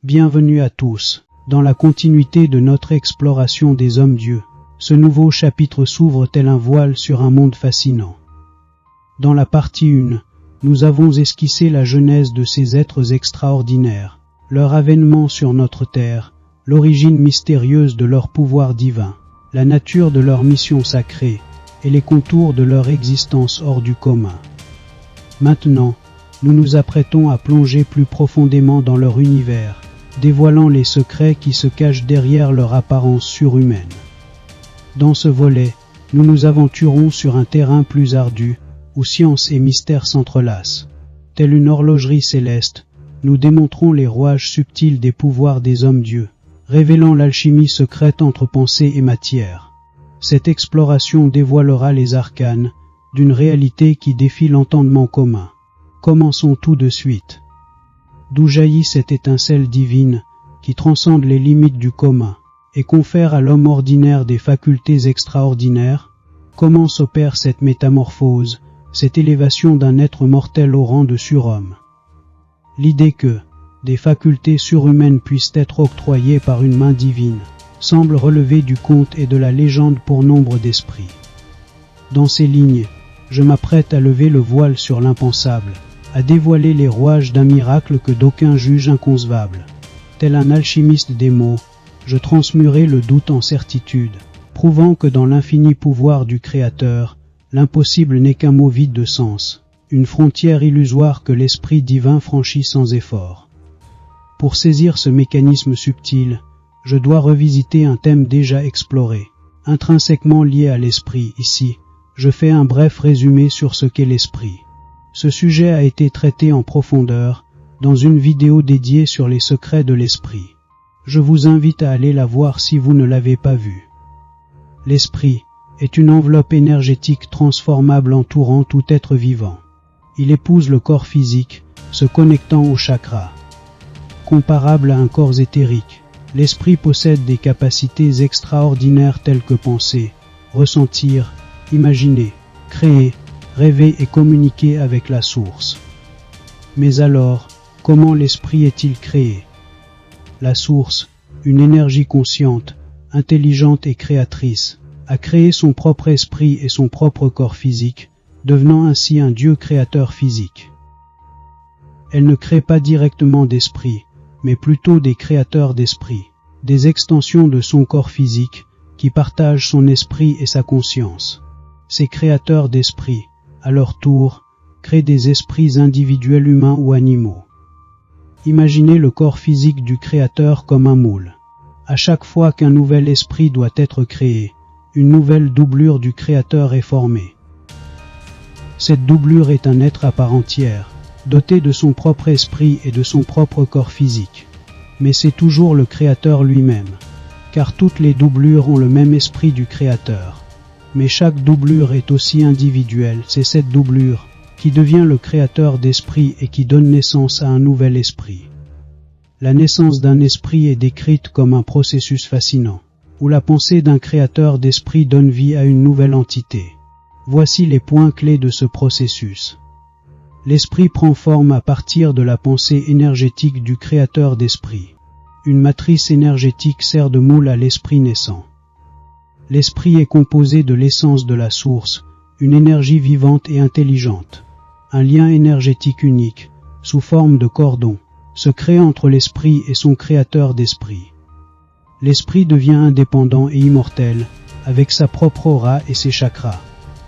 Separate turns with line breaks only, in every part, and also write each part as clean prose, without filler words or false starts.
Bienvenue à tous. Dans la continuité de notre exploration des hommes-dieux, ce nouveau chapitre s'ouvre tel un voile sur un monde fascinant. Dans la partie 1, nous avons esquissé la genèse de ces êtres extraordinaires, leur avènement sur notre terre, l'origine mystérieuse de leur pouvoir divin, la nature de leur mission sacrée et les contours de leur existence hors du commun. Maintenant, nous nous apprêtons à plonger plus profondément dans leur univers, dévoilant les secrets qui se cachent derrière leur apparence surhumaine. Dans ce volet, nous nous aventurons sur un terrain plus ardu, où science et mystère s'entrelacent. Telle une horlogerie céleste, nous démontrons les rouages subtils des pouvoirs des hommes-dieux, révélant l'alchimie secrète entre pensée et matière. Cette exploration dévoilera les arcanes d'une réalité qui défie l'entendement commun. Commençons tout de suite. D'où jaillit cette étincelle divine qui transcende les limites du commun et confère à l'homme ordinaire des facultés extraordinaires? Comment s'opère cette métamorphose, cette élévation d'un être mortel au rang de surhomme? L'idée que des facultés surhumaines puissent être octroyées par une main divine semble relever du conte et de la légende pour nombre d'esprits. Dans ces lignes, je m'apprête à lever le voile sur l'impensable, à dévoiler les rouages d'un miracle que d'aucuns jugent inconcevable. Tel un alchimiste des mots, je transmuerai le doute en certitude, prouvant que dans l'infini pouvoir du Créateur, l'impossible n'est qu'un mot vide de sens, une frontière illusoire que l'Esprit divin franchit sans effort. Pour saisir ce mécanisme subtil, je dois revisiter un thème déjà exploré, intrinsèquement lié à l'esprit. Ici, je fais un bref résumé sur ce qu'est l'esprit. Ce sujet a été traité en profondeur dans une vidéo dédiée sur les secrets de l'esprit. Je vous invite à aller la voir si vous ne l'avez pas vue. L'esprit est une enveloppe énergétique transformable entourant tout être vivant. Il épouse le corps physique, se connectant au chakra. Comparable à un corps éthérique, l'esprit possède des capacités extraordinaires telles que penser, ressentir, imaginer, créer, rêver et communiquer avec la source. Mais alors, comment l'esprit est-il créé? La source, une énergie consciente, intelligente et créatrice, a créé son propre esprit et son propre corps physique, devenant ainsi un Dieu créateur physique. Elle ne crée pas directement d'esprit, mais plutôt des créateurs d'esprit, des extensions de son corps physique, qui partagent son esprit et sa conscience. Ces créateurs d'esprit, à leur tour, créent des esprits individuels humains ou animaux. Imaginez le corps physique du Créateur comme un moule. À chaque fois qu'un nouvel esprit doit être créé, une nouvelle doublure du Créateur est formée. Cette doublure est un être à part entière, doté de son propre esprit et de son propre corps physique. Mais c'est toujours le Créateur lui-même, car toutes les doublures ont le même esprit du Créateur. Mais chaque doublure est aussi individuelle, c'est cette doublure qui devient le créateur d'esprit et qui donne naissance à un nouvel esprit. La naissance d'un esprit est décrite comme un processus fascinant, où la pensée d'un créateur d'esprit donne vie à une nouvelle entité. Voici les points clés de ce processus. L'esprit prend forme à partir de la pensée énergétique du créateur d'esprit. Une matrice énergétique sert de moule à l'esprit naissant. L'esprit est composé de l'essence de la source, une énergie vivante et intelligente. Un lien énergétique unique, sous forme de cordon, se crée entre l'esprit et son créateur d'esprit. L'esprit devient indépendant et immortel, avec sa propre aura et ses chakras.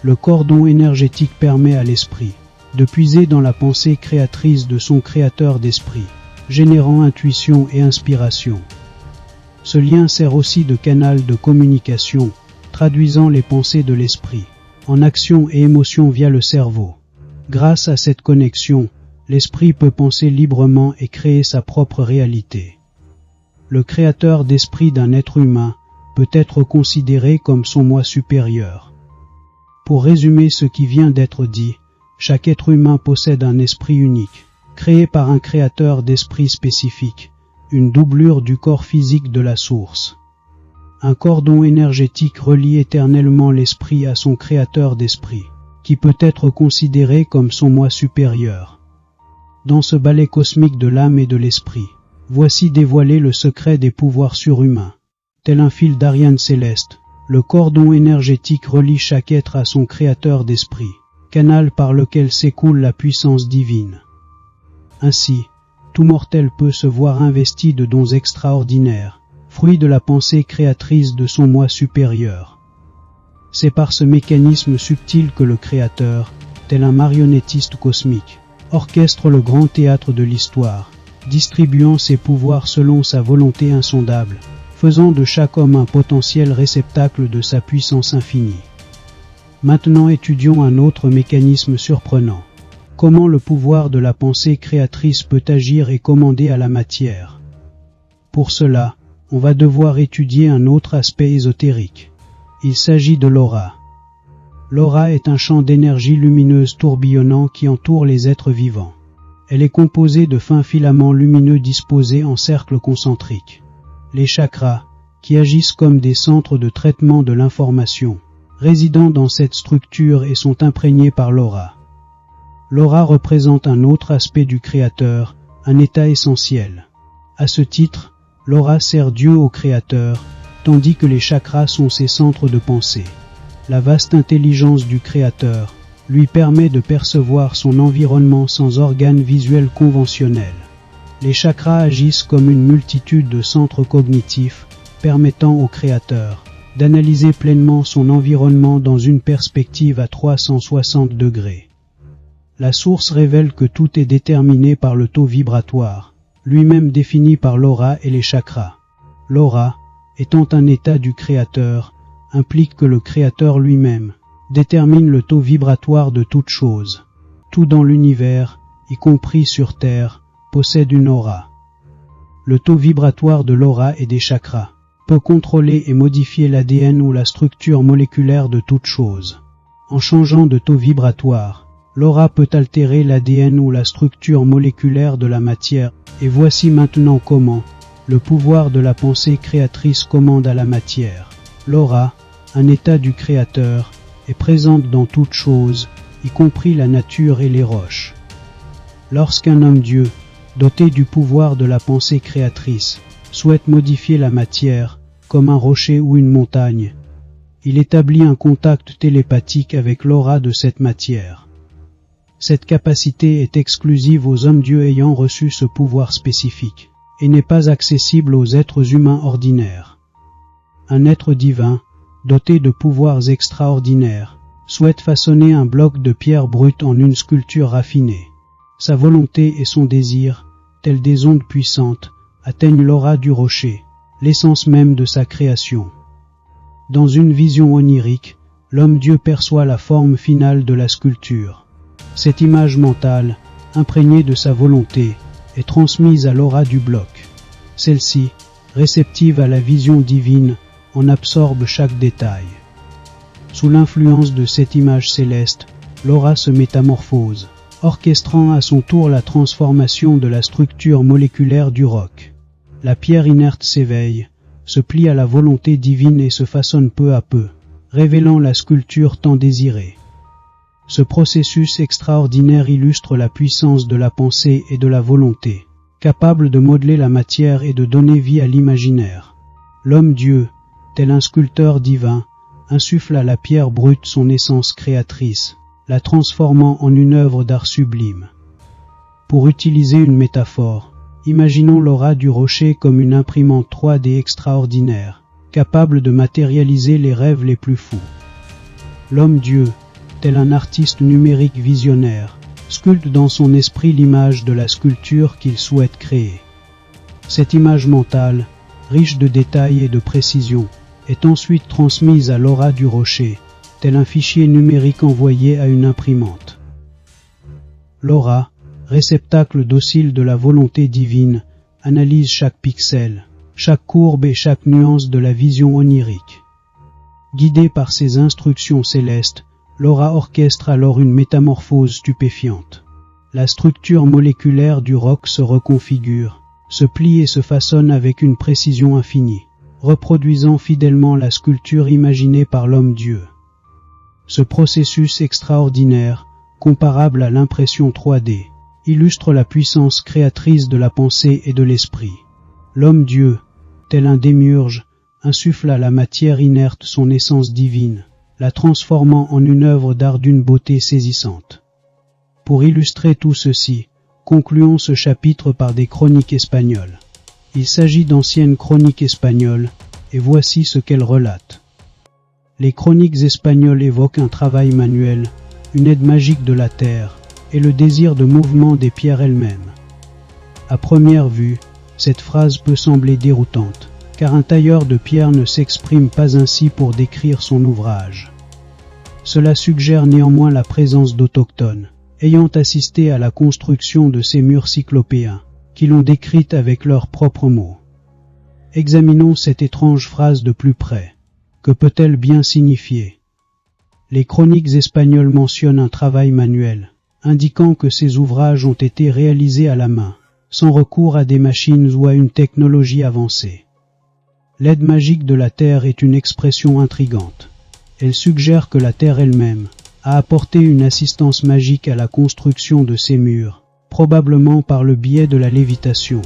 Le cordon énergétique permet à l'esprit de puiser dans la pensée créatrice de son créateur d'esprit, générant intuition et inspiration. Ce lien sert aussi de canal de communication, traduisant les pensées de l'esprit en actions et émotions via le cerveau. Grâce à cette connexion, l'esprit peut penser librement et créer sa propre réalité. Le créateur d'esprit d'un être humain peut être considéré comme son moi supérieur. Pour résumer ce qui vient d'être dit, chaque être humain possède un esprit unique, créé par un créateur d'esprit spécifique, une doublure du corps physique de la source. Un cordon énergétique relie éternellement l'esprit à son créateur d'esprit, qui peut être considéré comme son moi supérieur. Dans ce ballet cosmique de l'âme et de l'esprit, Voici dévoilé le secret des pouvoirs surhumains. Tel un fil d'Ariane céleste, le cordon énergétique relie chaque être à son créateur d'esprit, canal par lequel s'écoule la puissance divine. Ainsi, tout mortel peut se voir investi de dons extraordinaires, fruit de la pensée créatrice de son moi supérieur. C'est par ce mécanisme subtil que le Créateur, tel un marionnettiste cosmique, orchestre le grand théâtre de l'histoire, distribuant ses pouvoirs selon sa volonté insondable, faisant de chaque homme un potentiel réceptacle de sa puissance infinie. Maintenant étudions un autre mécanisme surprenant. Comment le pouvoir de la pensée créatrice peut agir et commander à la matière. Pour cela, on va devoir étudier un autre aspect ésotérique. Il s'agit de l'aura. L'aura est un champ d'énergie lumineuse tourbillonnant qui entoure les êtres vivants. Elle est composée de fins filaments lumineux disposés en cercles concentriques. Les chakras, qui agissent comme des centres de traitement de l'information, résident dans cette structure et sont imprégnés par l'aura. L'aura représente un autre aspect du Créateur, un état essentiel. À ce titre, l'aura sert Dieu au Créateur, tandis que les chakras sont ses centres de pensée. La vaste intelligence du Créateur lui permet de percevoir son environnement sans organes visuels conventionnels. Les chakras agissent comme une multitude de centres cognitifs, permettant au Créateur d'analyser pleinement son environnement dans une perspective à 360 degrés. La source révèle que tout est déterminé par le taux vibratoire, lui-même défini par l'aura et les chakras. L'aura, étant un état du Créateur, implique que le Créateur lui-même détermine le taux vibratoire de toute chose. Tout dans l'univers, y compris sur Terre, possède une aura. Le taux vibratoire de l'aura et des chakras peut contrôler et modifier l'ADN ou la structure moléculaire de toute chose. En changeant de taux vibratoire, l'aura peut altérer l'ADN ou la structure moléculaire de la matière, et voici maintenant comment le pouvoir de la pensée créatrice commande à la matière. L'aura, un état du Créateur, est présente dans toute chose, y compris la nature et les roches. Lorsqu'un homme-dieu, doté du pouvoir de la pensée créatrice, souhaite modifier la matière, comme un rocher ou une montagne, il établit un contact télépathique avec l'aura de cette matière. Cette capacité est exclusive aux hommes-dieux ayant reçu ce pouvoir spécifique, et n'est pas accessible aux êtres humains ordinaires. Un être divin, doté de pouvoirs extraordinaires, souhaite façonner un bloc de pierre brute en une sculpture raffinée. Sa volonté et son désir, tels des ondes puissantes, atteignent l'aura du rocher, l'essence même de sa création. Dans une vision onirique, l'homme-dieu perçoit la forme finale de la sculpture. Cette image mentale, imprégnée de sa volonté, est transmise à l'aura du bloc. Celle-ci, réceptive à la vision divine, en absorbe chaque détail. Sous l'influence de cette image céleste, l'aura se métamorphose, orchestrant à son tour la transformation de la structure moléculaire du roc. La pierre inerte s'éveille, se plie à la volonté divine et se façonne peu à peu, révélant la sculpture tant désirée. Ce processus extraordinaire illustre la puissance de la pensée et de la volonté, capable de modeler la matière et de donner vie à l'imaginaire. L'homme-dieu, tel un sculpteur divin, insuffle à la pierre brute son essence créatrice, la transformant en une œuvre d'art sublime. Pour utiliser une métaphore, imaginons l'aura du rocher comme une imprimante 3D extraordinaire, capable de matérialiser les rêves les plus fous. L'homme-dieu, tel un artiste numérique visionnaire, sculpte dans son esprit l'image de la sculpture qu'il souhaite créer. Cette image mentale, riche de détails et de précision, est ensuite transmise à l'aura du rocher, tel un fichier numérique envoyé à une imprimante. L'aura, réceptacle docile de la volonté divine, analyse chaque pixel, chaque courbe et chaque nuance de la vision onirique. Guidée par ses instructions célestes, l'aura orchestre alors une métamorphose stupéfiante. La structure moléculaire du roc se reconfigure, se plie et se façonne avec une précision infinie, reproduisant fidèlement la sculpture imaginée par l'homme-dieu. Ce processus extraordinaire, comparable à l'impression 3D, illustre la puissance créatrice de la pensée et de l'esprit. L'homme-dieu, tel un démiurge, insuffle à la matière inerte son essence divine, la transformant en une œuvre d'art d'une beauté saisissante. Pour illustrer tout ceci, concluons ce chapitre par des chroniques espagnoles. Il s'agit d'anciennes chroniques espagnoles, et voici ce qu'elles relatent. Les chroniques espagnoles évoquent un travail manuel, une aide magique de la terre, et le désir de mouvement des pierres elles-mêmes. À première vue, cette phrase peut sembler déroutante, car un tailleur de pierre ne s'exprime pas ainsi pour décrire son ouvrage. Cela suggère néanmoins la présence d'autochtones, ayant assisté à la construction de ces murs cyclopéens, qui l'ont décrite avec leurs propres mots. Examinons cette étrange phrase de plus près. Que peut-elle bien signifier? Les chroniques espagnoles mentionnent un travail manuel, indiquant que ces ouvrages ont été réalisés à la main, sans recours à des machines ou à une technologie avancée. L'aide magique de la terre est une expression intrigante. Elle suggère que la terre elle-même a apporté une assistance magique à la construction de ces murs, probablement par le biais de la lévitation.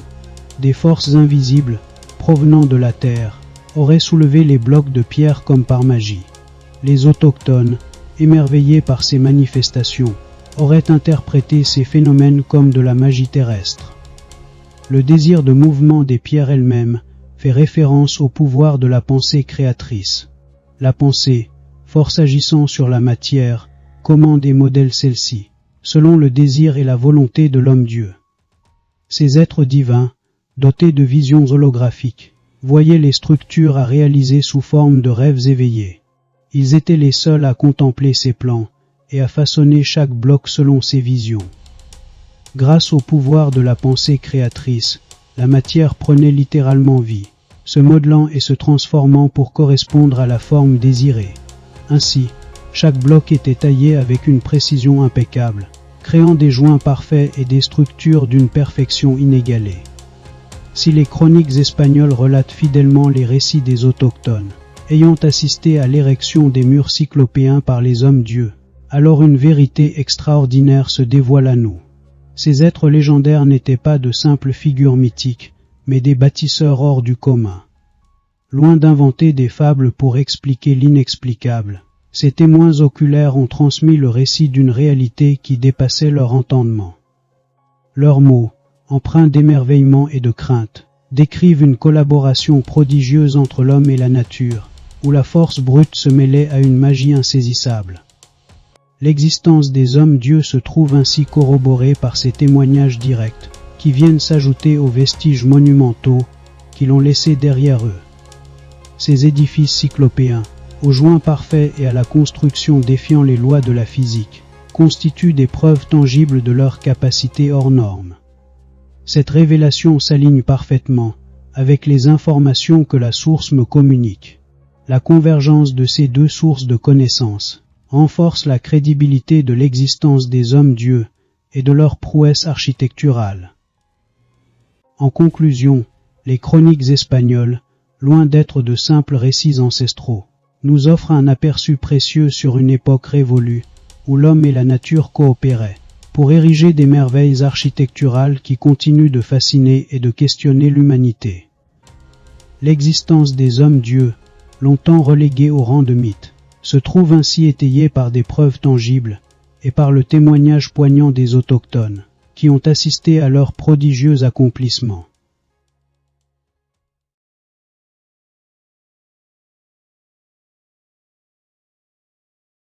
Des forces invisibles, provenant de la terre, auraient soulevé les blocs de pierre comme par magie. Les autochtones, émerveillés par ces manifestations, auraient interprété ces phénomènes comme de la magie terrestre. Le désir de mouvement des pierres elles-mêmes fait référence au pouvoir de la pensée créatrice. La pensée, force agissant sur la matière, commande et modèle celle-ci, selon le désir et la volonté de l'homme-dieu. Ces êtres divins, dotés de visions holographiques, voyaient les structures à réaliser sous forme de rêves éveillés. Ils étaient les seuls à contempler ces plans et à façonner chaque bloc selon ses visions. Grâce au pouvoir de la pensée créatrice, la matière prenait littéralement vie, se modelant et se transformant pour correspondre à la forme désirée. Ainsi, chaque bloc était taillé avec une précision impeccable, créant des joints parfaits et des structures d'une perfection inégalée. Si les chroniques espagnoles relatent fidèlement les récits des autochtones, ayant assisté à l'érection des murs cyclopéens par les hommes-dieux, alors une vérité extraordinaire se dévoile à nous. Ces êtres légendaires n'étaient pas de simples figures mythiques, mais des bâtisseurs hors du commun. Loin d'inventer des fables pour expliquer l'inexplicable, ces témoins oculaires ont transmis le récit d'une réalité qui dépassait leur entendement. Leurs mots, empreints d'émerveillement et de crainte, décrivent une collaboration prodigieuse entre l'homme et la nature, où la force brute se mêlait à une magie insaisissable. L'existence des hommes-dieux se trouve ainsi corroborée par ces témoignages directs, qui viennent s'ajouter aux vestiges monumentaux qui l'ont laissé derrière eux. Ces édifices cyclopéens, aux joints parfaits et à la construction défiant les lois de la physique, constituent des preuves tangibles de leur capacité hors norme. Cette révélation s'aligne parfaitement avec les informations que la source me communique. La convergence de ces deux sources de connaissances renforce la crédibilité de l'existence des hommes-dieux et de leur prouesse architecturale. En conclusion, les chroniques espagnoles, loin d'être de simples récits ancestraux, nous offrent un aperçu précieux sur une époque révolue où l'homme et la nature coopéraient pour ériger des merveilles architecturales qui continuent de fasciner et de questionner l'humanité. L'existence des hommes-dieux, longtemps reléguée au rang de mythe, se trouve ainsi étayée par des preuves tangibles et par le témoignage poignant des autochtones, qui ont assisté à leurs prodigieux accomplissements.